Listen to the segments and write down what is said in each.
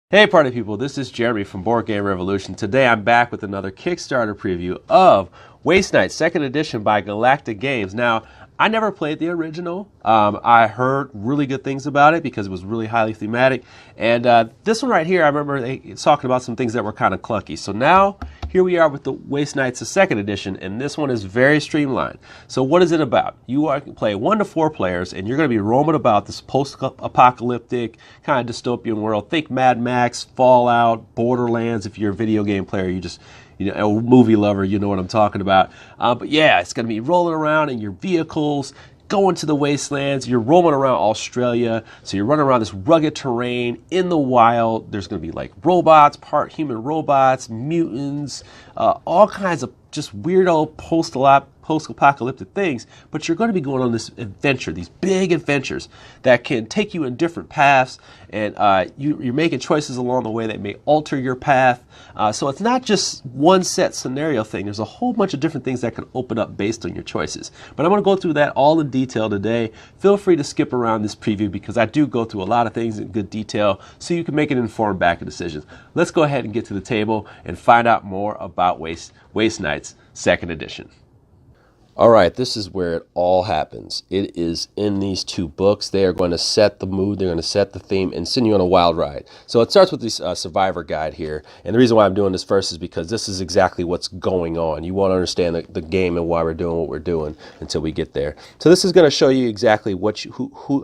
Hey party people, this is Jeremy from Board Game Revolution. Today I'm back with another Kickstarter preview of Wasteland 2nd Edition by Galactic Games. Now, I never played the original. I heard really good things about it because it was really highly thematic. And this one right here, I remember it's talking about some things that were kind of clunky. So now, here we are with the Waste Knights, the 2nd edition, and this one is very streamlined. So what is it about? You are play 1 to 4 players, and you're going to be roaming about this post-apocalyptic kind of dystopian world. Think Mad Max, Fallout, Borderlands. If you're a video game player, a movie lover, you know what I'm talking about. But yeah, it's going to be rolling around in your vehicles, going to the wastelands. You're roaming around Australia, so you're running around this rugged terrain in the wild. There's going to be like robots, part human robots, mutants, all kinds of just weirdo post-apocalyptic things, but you're going to be going on this adventure, these big adventures that can take you in different paths, and you're making choices along the way that may alter your path. So it's not just one set scenario thing. There's a whole bunch of different things that can open up based on your choices. But I'm going to go through that all in detail today. Feel free to skip around this preview because I do go through a lot of things in good detail so you can make an informed back of decisions. Let's go ahead and get to the table and find out more about Waste Knights 2nd Edition. All right, this is where it all happens. It is in these 2 books. They are going to set the mood, they're going to set the theme, and send you on a wild ride. So it starts with this survivor guide here. And the reason why I'm doing this first is because this is exactly what's going on. You want to understand the game and why we're doing what we're doing until we get there. So this is going to show you exactly what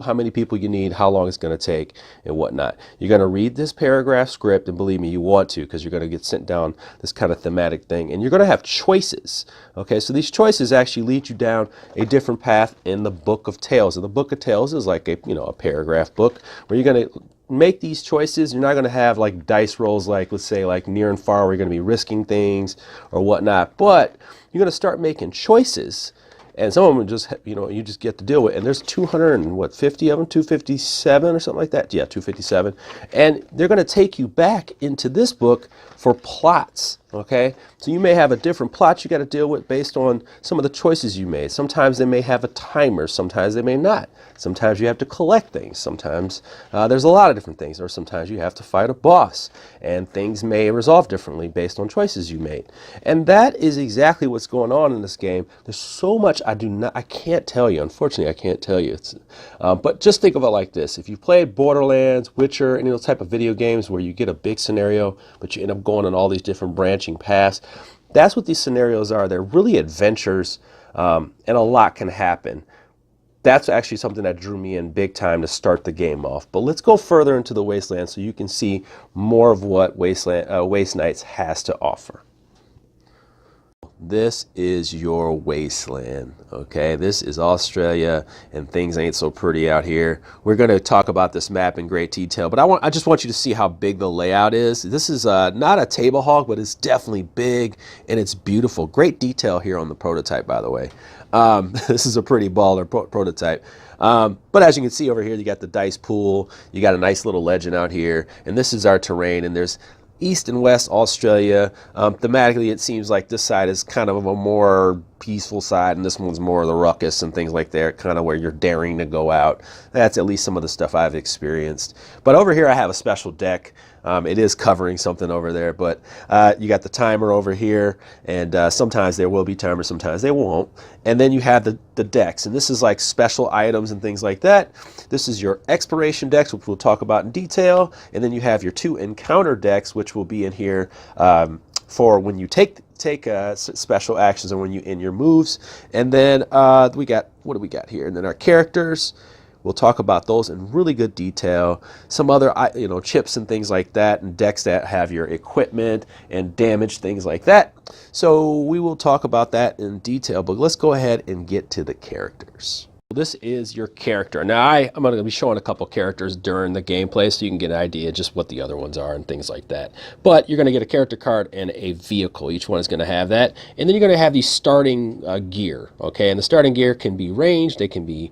how many people you need, how long it's going to take, and whatnot. You're going to read this paragraph script, and believe me, you want to, because you're going to get sent down this kind of thematic thing. And you're going to have choices. Okay, so these choices actually lead you down a different path in the Book of Tales. And the Book of Tales is like a paragraph book where you're going to make these choices. You're not going to have like dice rolls like, let's say, like Near and Far, where you're going to be risking things or whatnot, but you're going to start making choices. And some of them just, you just get to deal with. And there's 250 of them, 257 or something like that. Yeah, 257. And they're going to take you back into this book for plots. Okay, so you may have a different plot you got to deal with based on some of the choices you made. Sometimes they may have a timer, sometimes they may not. Sometimes you have to collect things. Sometimes there's a lot of different things, or sometimes you have to fight a boss, and things may resolve differently based on choices you made. And that is exactly what's going on in this game. There's so much I can't tell you. Unfortunately, I can't tell you. But just think of it like this: if you played Borderlands, Witcher, any of those type of video games where you get a big scenario, but you end up going on all these different branches paths. That's what these scenarios are. They're really adventures, and a lot can happen. That's actually something that drew me in big time to start the game off. But let's go further into the Wasteland so you can see more of what Waste Knights has to offer. This is your wasteland, okay? This is Australia, and things ain't so pretty out here. We're going to talk about this map in great detail, but I just want you to see how big the layout is. This is not a table hog, but it's definitely big, and it's beautiful. Great detail here on the prototype, by the way. This is a pretty baller prototype. But as you can see over here, you got the dice pool. You got a nice little legend out here, and this is our terrain, and there's East and West Australia. Thematically, it seems like this side is kind of a more peaceful side, and this one's more of the ruckus and things like that, kind of where you're daring to go out. That's at least some of the stuff I've experienced. But over here, I have a special deck. It is covering something over there, but you got the timer over here, and sometimes there will be timers, sometimes they won't. And then you have the decks, and this is like special items and things like that. This is your exploration decks, which we'll talk about in detail, and then you have your 2 encounter decks, which will be in here for when you take special actions and when you end your moves. And then what do we got here? And then our characters. We'll talk about those in really good detail. Some other, chips and things like that, and decks that have your equipment and damage, things like that. So we will talk about that in detail, but let's go ahead and get to the characters. This is your character. Now, I'm going to be showing a couple characters during the gameplay so you can get an idea just what the other ones are and things like that. But you're going to get a character card and a vehicle. Each one is going to have that. And then you're going to have these starting gear, okay? And the starting gear can be ranged. They can be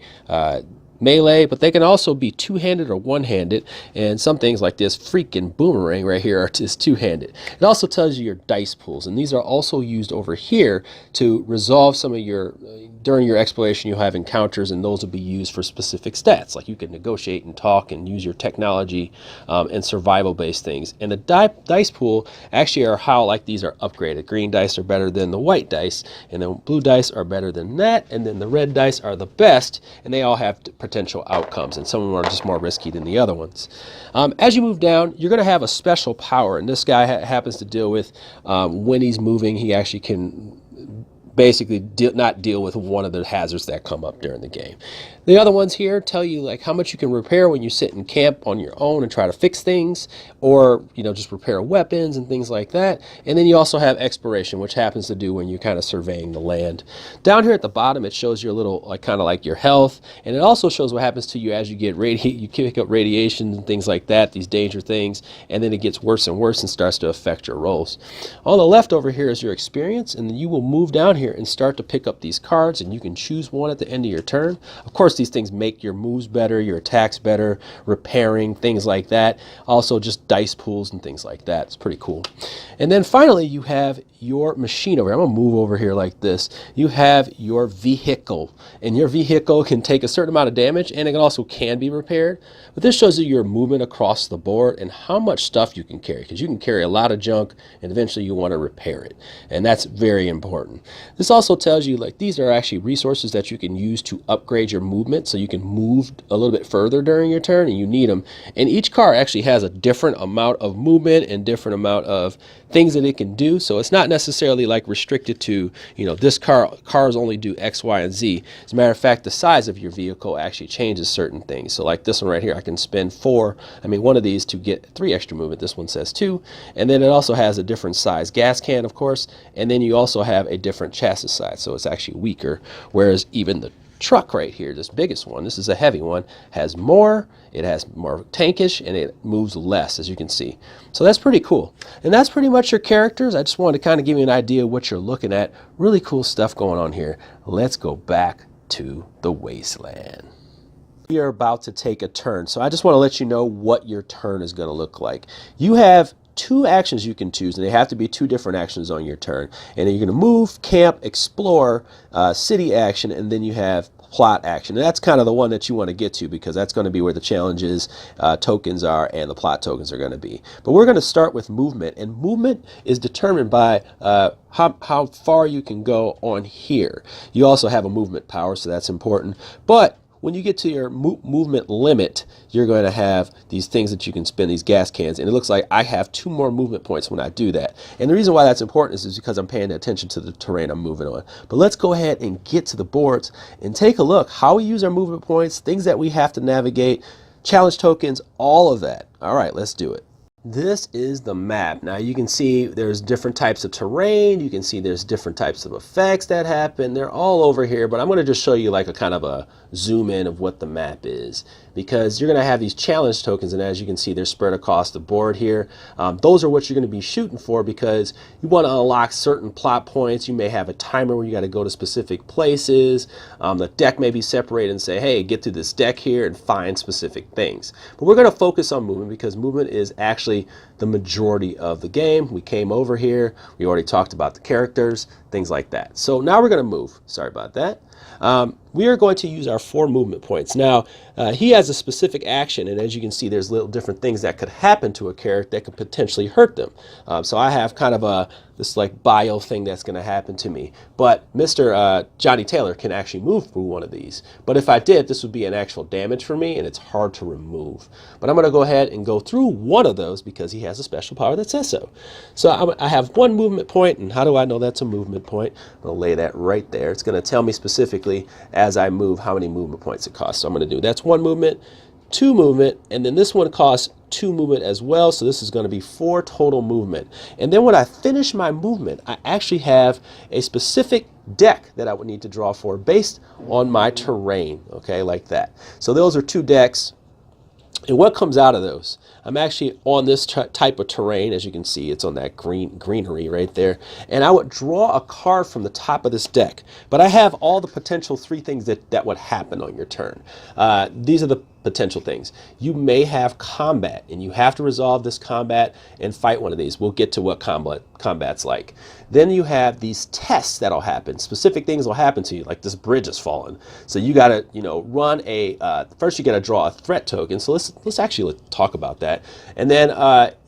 melee, but they can also be two-handed or one-handed, and some things like this freaking boomerang right here are just two-handed. It also tells you your dice pools, and these are also used over here to resolve some of your, during your exploration you'll have encounters, and those will be used for specific stats, like you can negotiate and talk and use your technology and survival-based things. And the dice pool actually are how like these are upgraded. Green dice are better than the white dice, and then blue dice are better than that, and then the red dice are the best, and they all have potential outcomes, and some of them are just more risky than the other ones. As you move down, you're going to have a special power, and this guy happens to deal with when he's moving, he actually can basically not deal with one of the hazards that come up during the game. The other ones here tell you like how much you can repair when you sit in camp on your own and try to fix things, or just repair weapons and things like that. And then you also have exploration, which happens to do when you're kind of surveying the land. Down here at the bottom, it shows your little like kind of like your health, and it also shows what happens to you as you get you pick up radiation and things like that, these danger things, and then it gets worse and worse and starts to affect your rolls. On the left over here is your experience, and then you will move down here and start to pick up these cards, and you can choose one at the end of your turn. Of course, these things make your moves better, your attacks better, repairing, things like that. Also just dice pools and things like that. It's pretty cool. And then finally, you have your machine over here. I'm gonna move over here like this. You have your vehicle, and your vehicle can take a certain amount of damage, and it also can be repaired. But this shows you your movement across the board and how much stuff you can carry, because you can carry a lot of junk, and eventually you want to repair it, and that's very important. This also tells you like these are actually resources that you can use to upgrade your movement, so you can move a little bit further during your turn, and you need them. And each car actually has a different amount of movement and different amount of things that it can do, so it's not necessarily like restricted to this cars only do X, Y, and Z. As a matter of fact, the size of your vehicle actually changes certain things. So like this one right here, I can spend one of these to get 3 extra movement. This one says 2, and then it also has a different size gas can, of course, and then you also have a different chassis size, so it's actually weaker, whereas even the truck right here, this biggest one, this is a heavy one, has more, it has more tankish, and it moves less, as you can see. So that's pretty cool. And that's pretty much your characters. I just wanted to kind of give you an idea of what you're looking at. Really cool stuff going on here. Let's go back to the wasteland. We are about to take a turn, so I just want to let you know what your turn is going to look like. You have 2 actions you can choose, and they have to be 2 different actions on your turn. And then you're going to move, camp, explore, city action, and then you have plot action. And that's kind of the one that you want to get to, because that's going to be where the challenges tokens are and the plot tokens are going to be. But we're going to start with movement, and movement is determined by how far you can go on here. You also have a movement power, so that's important. But when you get to your movement limit, you're going to have these things that you can spin, these gas cans, and it looks like I have 2 more movement points when I do that. And the reason why that's important is because I'm paying attention to the terrain I'm moving on. But let's go ahead and get to the boards and take a look how we use our movement points, things that we have to navigate, challenge tokens, all of that. All right, let's do it. This is the map. Now you can see there's different types of terrain. You can see there's different types of effects that happen. They're all over here, but I'm going to just show you like a kind of a zoom in of what the map is, because you're going to have these challenge tokens, and as you can see, they're spread across the board here. Those are what you're going to be shooting for, because you want to unlock certain plot points. You may have a timer where you got to go to specific places. The deck may be separated and say, hey, get to this deck here and find specific things. But we're going to focus on movement, because movement is actually the majority of the game. We came over here, we already talked about the characters, things like that. So now we're going to move. Sorry about that. We are going to use our 4 movement points. Now, he has a specific action, and as you can see, there's little different things that could happen to a character that could potentially hurt them. So I have kind of this like bio thing that's going to happen to me. But Mr. Johnny Taylor can actually move through one of these. But if I did, this would be an actual damage for me, and it's hard to remove. But I'm going to go ahead and go through one of those because he has a special power that says so. So I have 1 movement point, and how do I know that's a movement point? I'm going to lay that right there. It's going to tell me specifically as I move how many movement points it costs. So I'm going to do that's 1 movement, 2 movement, and then this one costs 2 movement as well. So this is going to be 4 total movement. And then when I finish my movement, I actually have a specific deck that I would need to draw for based on my terrain. Okay, like that. So those are 2 decks. And what comes out of those? I'm actually on this type of terrain. As you can see, it's on that greenery right there. And I would draw a card from the top of this deck. But I have all the potential 3 things that would happen on your turn. These are the potential things. You may have combat, and you have to resolve this combat and fight one of these. We'll get to what combat's like. Then you have these tests that'll happen. Specific things will happen to you, like this bridge is falling. So you got to, run a. First, you got to draw a threat token. So let's actually talk about that. And then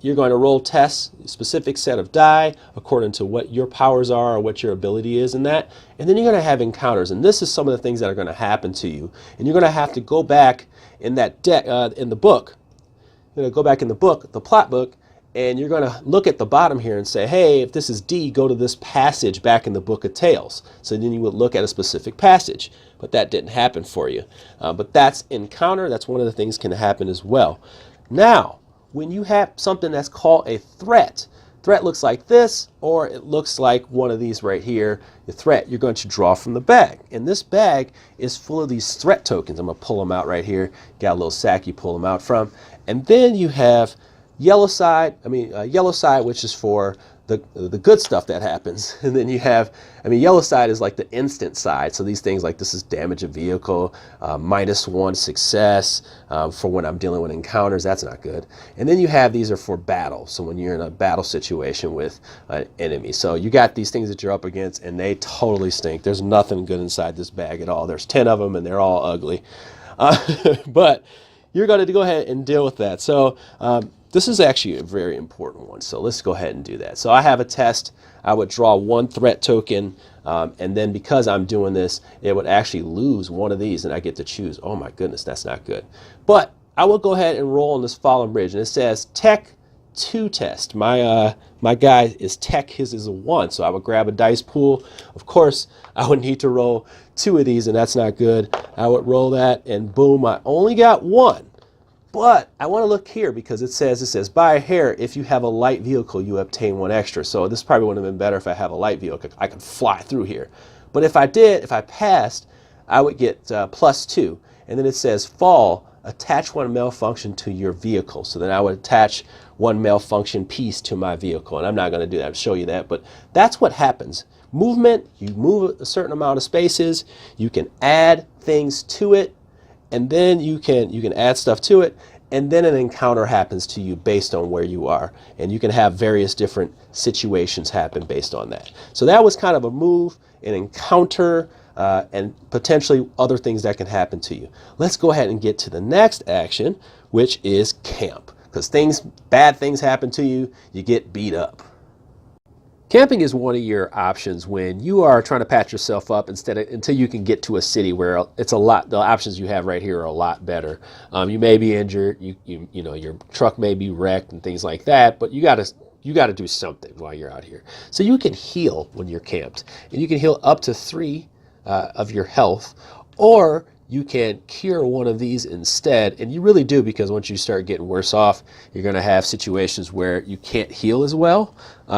you're going to roll tests, specific set of die according to what your powers are or what your ability is in that. And then you're going to have encounters. And this is some of the things that are going to happen to you. And you're going to have to go back in that deck, in the book. You're going to go back in the book, the plot book, and you're going to look at the bottom here and say, hey, if this is D, go to this passage back in the Book of Tales. So then you would look at a specific passage, but that didn't happen for you. But that's encounter. That's one of the things can happen as well. Now, when you have something that's called a threat, threat looks like this, or it looks like one of these right here. The threat you're going to draw from the bag. And this bag is full of these threat tokens. I'm going to pull them out right here. Got a little sack you pull them out from. And then you have yellow side, which is for the good stuff that happens. And then you have, yellow side is like the instant side. So these things like this is damage a vehicle, -1 success for when I'm dealing with encounters. That's not good. And then you have these are for battle. So when you're in a battle situation with an enemy. So you got these things that you're up against and they totally stink. There's nothing good inside this bag at all. There's 10 of them and they're all ugly. But you're going to go ahead and deal with that. So this is actually a very important one, so let's go ahead and do that. So I have a test. I would draw 1 threat token, and then because I'm doing this, it would actually lose one of these, and I get to choose. Oh my goodness, that's not good. But I will go ahead and roll on this fallen bridge, and it says Tech 2 test. My guy is Tech, his is a 1, so I would grab a dice pool. Of course, I would need to roll 2 of these, and that's not good. I would roll that, and boom, I only got 1. But I want to look here because it says by a hair, if you have a light vehicle, you obtain 1 extra. So this probably would have been better if I have a light vehicle. I could fly through here. But if I passed, I would get +2. And then it says fall, attach 1 malfunction to your vehicle. So then I would attach 1 malfunction piece to my vehicle. And I'm not going to do that, I'll show you that. But that's what happens. Movement, you move a certain amount of spaces. You can add things to it. And then you can add stuff to it, and then an encounter happens to you based on where you are. And you can have various different situations happen based on that. So that was kind of a move, an encounter, and potentially other things that can happen to you. Let's go ahead and get to the next action, which is camp. Because bad things happen to you, you get beat up. Camping is one of your options when you are trying to patch yourself up until you can get to a city where it's the options you have right here are a lot better. You may be injured, your truck may be wrecked and things like that, but you got to do something while you're out here. So you can heal when you're camped, and you can heal up to 3 of your health, or you can cure one of these instead. And you really do, because once you start getting worse off, you're going to have situations where you can't heal as well.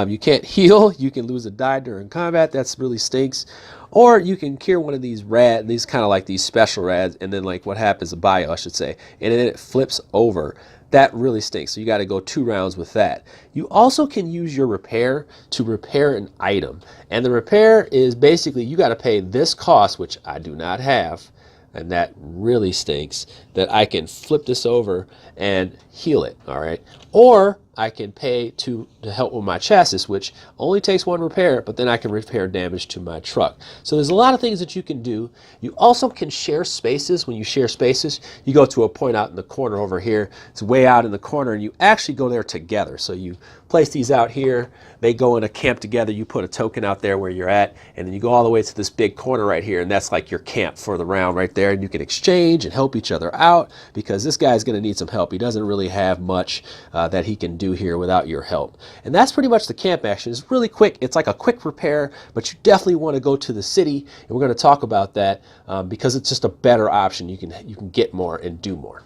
You can't heal, you can lose a die during combat, that's really stinks. Or you can cure one of these these kind of like these special rads, and then like what happens, a bio I should say, and then it flips over. That really stinks, so you got to go 2 rounds with that. You also can use your repair to repair an item. And the repair is basically you got to pay this cost, which I do not have, and that really stinks, that I can flip this over and heal it, all right? Or I can pay to help with my chassis, which only takes 1 repair, but then I can repair damage to my truck. So there's a lot of things that you can do. You also can share spaces. When you share spaces, you go to a point out in the corner over here. It's way out in the corner, and you actually go there together. So you place these out here. They go in a camp together. You put a token out there where you're at, and then you go all the way to this big corner right here, and that's like your camp for the round right there. And you can exchange and help each other out, because this guy's going to need some help. He doesn't really have much that he can do here without your help. And that's pretty much the camp action. It's really quick. It's like a quick repair, but you definitely want to go to the city, and we're going to talk about that because it's just a better option. You can get more and do more.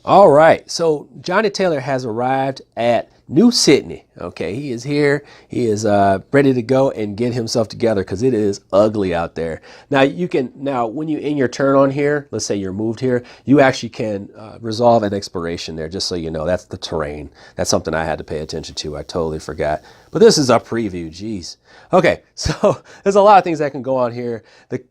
All right, so Johnny Taylor has arrived at New Sydney. Okay, he is here. He is ready to go and get himself together because it is ugly out there. Now when you end your turn on here, let's say you're moved here, you actually can resolve an exploration there, just so you know. That's the terrain. That's something I had to pay attention to. I totally forgot. But this is a preview, geez. Okay, so there's a lot of things that can go on here.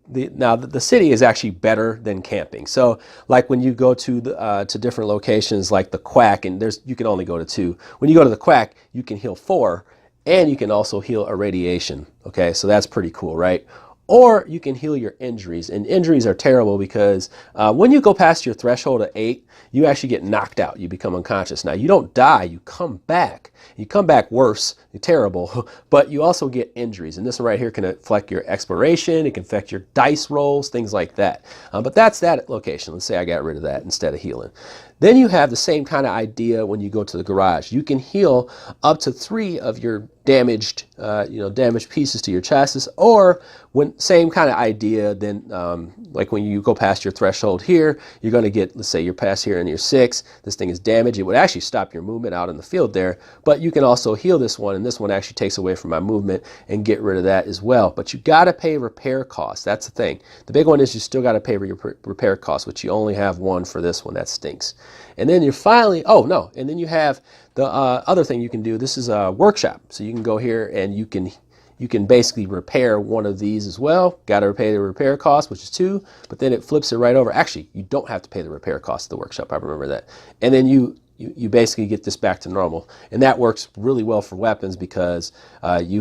Now the city is actually better than camping. So like when you go to different locations like the Quack, and you can only go to 2. When you go to the Quack, you can heal 4, and you can also heal irradiation. Okay, so that's pretty cool, right? Or you can heal your injuries, and injuries are terrible because when you go past your threshold of 8, you actually get knocked out. You become unconscious. Now you don't die, you come back. You come back worse, you're terrible, but you also get injuries. And this one right here can affect your exploration, it can affect your dice rolls, things like that. But that's that location. Let's say I got rid of that instead of healing. Then you have the same kind of idea when you go to the garage. You can heal up to 3 of your damaged, damaged pieces to your chassis, or same kind of idea. Then, like when you go past your threshold here, you're going to get, let's say you're past here and you're 6. This thing is damaged. It would actually stop your movement out in the field there, but you can also heal this one, and this one actually takes away from my movement and get rid of that as well. But you got to pay repair costs. That's the thing. The big one is you still got to pay your repair costs, which you only have 1 for this one. That stinks. And then you're finally, and then you have the other thing you can do. This is a workshop. So you can go here and you can basically repair one of these as well. Got to pay the repair cost, which is 2, but then it flips it right over. Actually, you don't have to pay the repair cost of the workshop. I remember that. And then you basically get this back to normal. And that works really well for weapons because you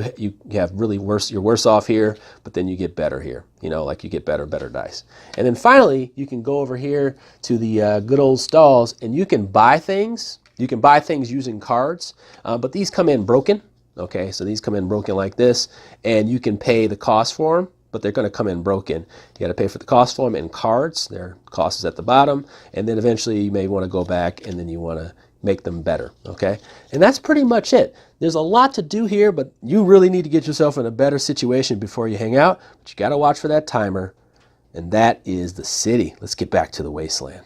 have you're worse off here, but then you get better here. Like you get better dice. And then finally, you can go over here to the good old stalls, and you can buy things. You can buy things using cards, but these come in broken. Okay, so these come in broken like this, and you can pay the cost for them, but they're going to come in broken. You got to pay for the cost for them in cards. Their cost is at the bottom, and then eventually you may want to go back and then you want to make them better. Okay, and that's pretty much it. There's a lot to do here, but you really need to get yourself in a better situation before you hang out. But you got to watch for that timer, and that is the city. Let's get back to the wasteland.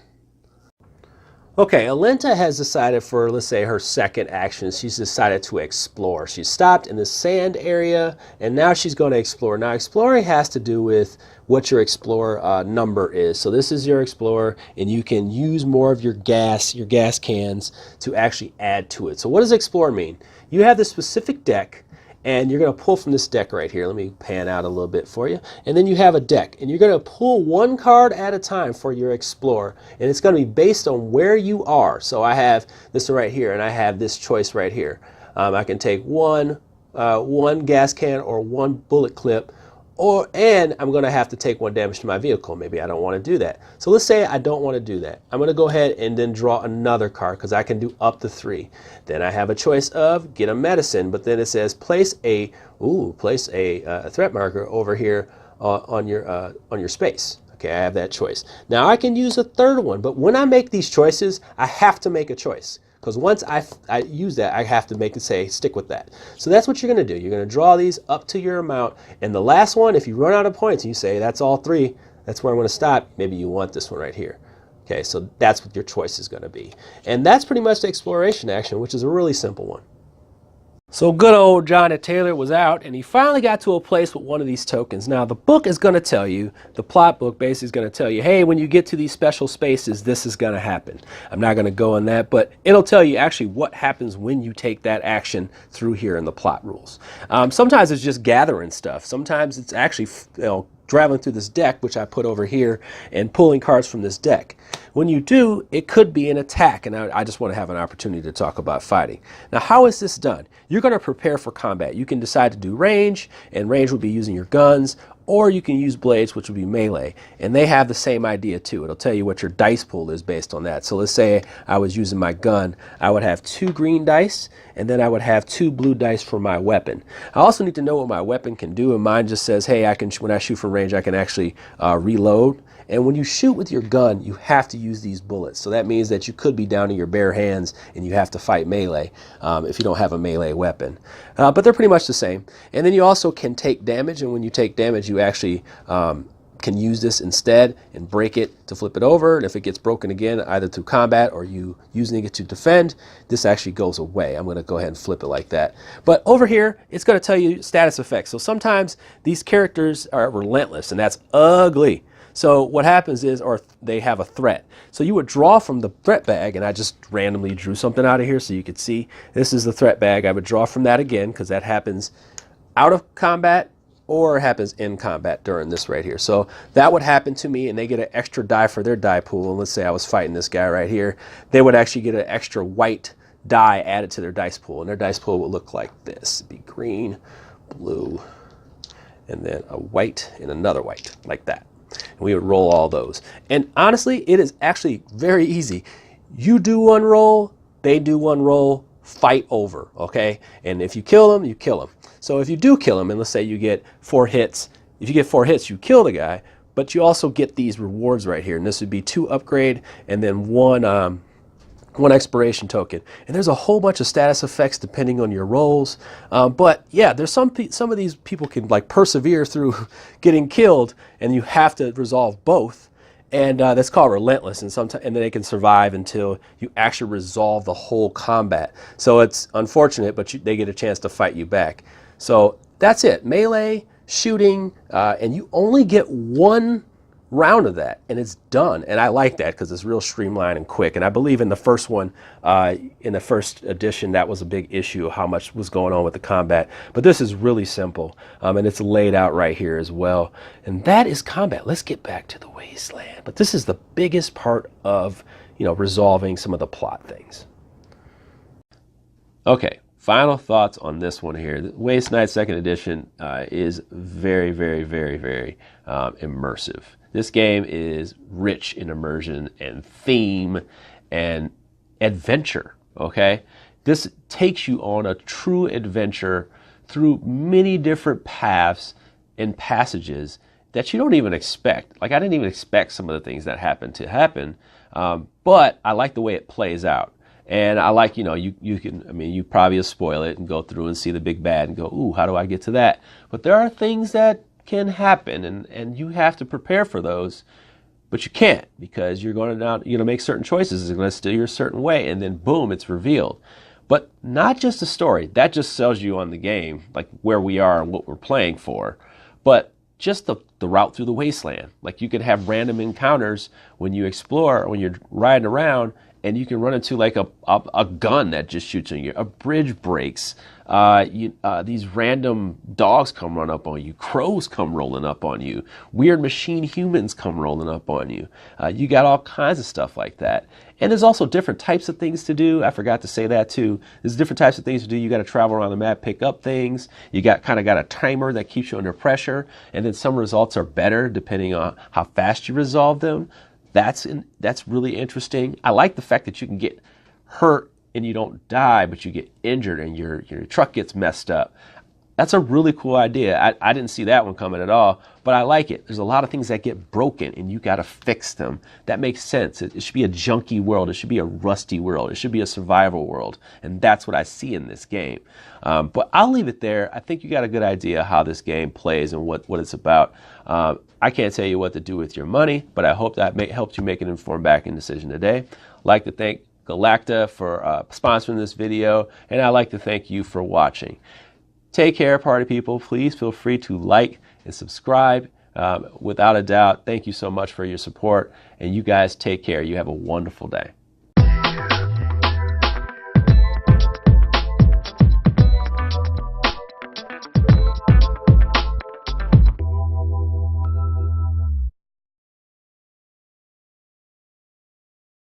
Okay, Alenta has decided for, let's say, her second action, she's decided to explore. She stopped in the sand area, and now she's going to explore. Now, exploring has to do with what your explorer number is. So this is your explorer, and you can use more of your gas cans to actually add to it. So what does explorer mean? You have this specific deck, and you're going to pull from this deck right here. Let me pan out a little bit for you. And then you have a deck, and you're going to pull 1 card at a time for your explorer, and it's going to be based on where you are. So I have this one right here, and I have this choice right here. I can take one gas can or 1 bullet clip, and I'm going to have to take 1 damage to my vehicle. Maybe I don't want to do that. So let's say I don't want to do that. I'm going to go ahead and then draw another card because I can do up to 3. Then I have a choice of get a medicine, but then it says place a threat marker over here on your space. Okay, I have that choice. Now I can use a third one, but when I make these choices, I have to make a choice. Because once I use that, I have to make it say, stick with that. So that's what you're going to do. You're going to draw these up to your amount. And the last one, if you run out of points and you say, that's all 3, that's where I'm going to stop, maybe you want this one right here. Okay, so that's what your choice is going to be. And that's pretty much the exploration action, which is a really simple one. So good old Johnny Taylor was out, and he finally got to a place with one of these tokens. Now the book is going to tell you, the plot book basically is going to tell you, hey, when you get to these special spaces, this is going to happen. I'm not going to go on that, but it'll tell you actually what happens when you take that action through here in the plot rules. Sometimes it's just gathering stuff. Sometimes it's actually, traveling through this deck, which I put over here, and pulling cards from this deck. When you do, it could be an attack, and I just want to have an opportunity to talk about fighting. Now, how is this done? You're going to prepare for combat. You can decide to do range, and range would be using your guns, or you can use blades, which would be melee, and they have the same idea too. It'll tell you what your dice pool is based on that. So let's say I was using my gun, I would have 2 green dice, and then I would have 2 blue dice for my weapon. I also need to know what my weapon can do, and mine just says, hey, when I shoot from range, I can actually reload. And when you shoot with your gun, you have to use these bullets. So that means that you could be down to your bare hands and you have to fight melee if you don't have a melee weapon. But they're pretty much the same. And then you also can take damage, and when you take damage, you actually can use this instead and break it to flip it over. And if it gets broken again, either through combat or you using it to defend, this actually goes away. I'm going to go ahead and flip it like that. But over here, it's going to tell you status effects. So sometimes these characters are relentless, and that's ugly. So what happens is, or they have a threat. So you would draw from the threat bag, and I just randomly drew something out of here so you could see. This is the threat bag. I would draw from that again, because that happens out of combat or happens in combat during this right here. So that would happen to me, and they get an extra die for their die pool. And let's say I was fighting this guy right here. They would actually get an extra white die added to their dice pool, and their dice pool would look like this. It'd be green, blue, and then a white and another white, like that. And we would roll all those. And honestly, it is actually very easy. You do one roll, they do one roll, fight over, okay? And if you kill them, you kill them. So if you do kill them, and let's say you get 4 hits, if you get 4 hits, you kill the guy, but you also get these rewards right here. And this would be 2 upgrade and then one expiration token. And there's a whole bunch of status effects depending on your rolls. But yeah, there's some of these people can like persevere through getting killed, and you have to resolve both. And that's called relentless, and sometimes then they can survive until you actually resolve the whole combat. So it's unfortunate, but they get a chance to fight you back. So that's it, melee, shooting, and you only get 1 round of that, and it's done. And I like that because it's real streamlined and quick. And I believe in the first one, in the first edition, that was a big issue of how much was going on with the combat. But this is really simple, and it's laid out right here as well. And that is combat. Let's get back to the wasteland. But this is the biggest part of, resolving some of the plot things. Okay, final thoughts on this one here. Waste Night 2nd Edition is very, very, very, very immersive. This game is rich in immersion and theme and adventure, okay? This takes you on a true adventure through many different paths and passages that you don't even expect. Like, I didn't even expect some of the things that happened to happen, but I like the way it plays out. And I like, you probably spoil it and go through and see the big bad and go, ooh, how do I get to that? But there are things that can happen, and you have to prepare for those, but you can't, because you're going to make certain choices. It's going to steer you a certain way, and then boom, it's revealed. But not just the story. That just sells you on the game, like where we are and what we're playing for. But just the route through the wasteland. Like, you can have random encounters when you explore, when you're riding around, and you can run into like a gun that just shoots on you. A bridge breaks. These random dogs come run up on you. Crows come rolling up on you. Weird machine humans come rolling up on you. You got all kinds of stuff like that. And there's also different types of things to do. I forgot to say that too. There's different types of things to do. You got to travel around the map, pick up things. You kind of got a timer that keeps you under pressure. And then some results are better depending on how fast you resolve them. That's really interesting. I like the fact that you can get hurt and you don't die, but you get injured and your truck gets messed up. That's a really cool idea. I didn't see that one coming at all, but I like it. There's a lot of things that get broken and you got to fix them. That makes sense. It should be a junky world. It should be a rusty world. It should be a survival world. And that's what I see in this game. But I'll leave it there. I think you got a good idea how this game plays and what it's about. I can't tell you what to do with your money, but I hope that helped you make an informed backing decision today. I'd like to thank Galacta for sponsoring this video, and I'd like to thank you for watching. Take care, party people. Please feel free to like and subscribe. Without a doubt, thank you so much for your support, and you guys take care. You have a wonderful day.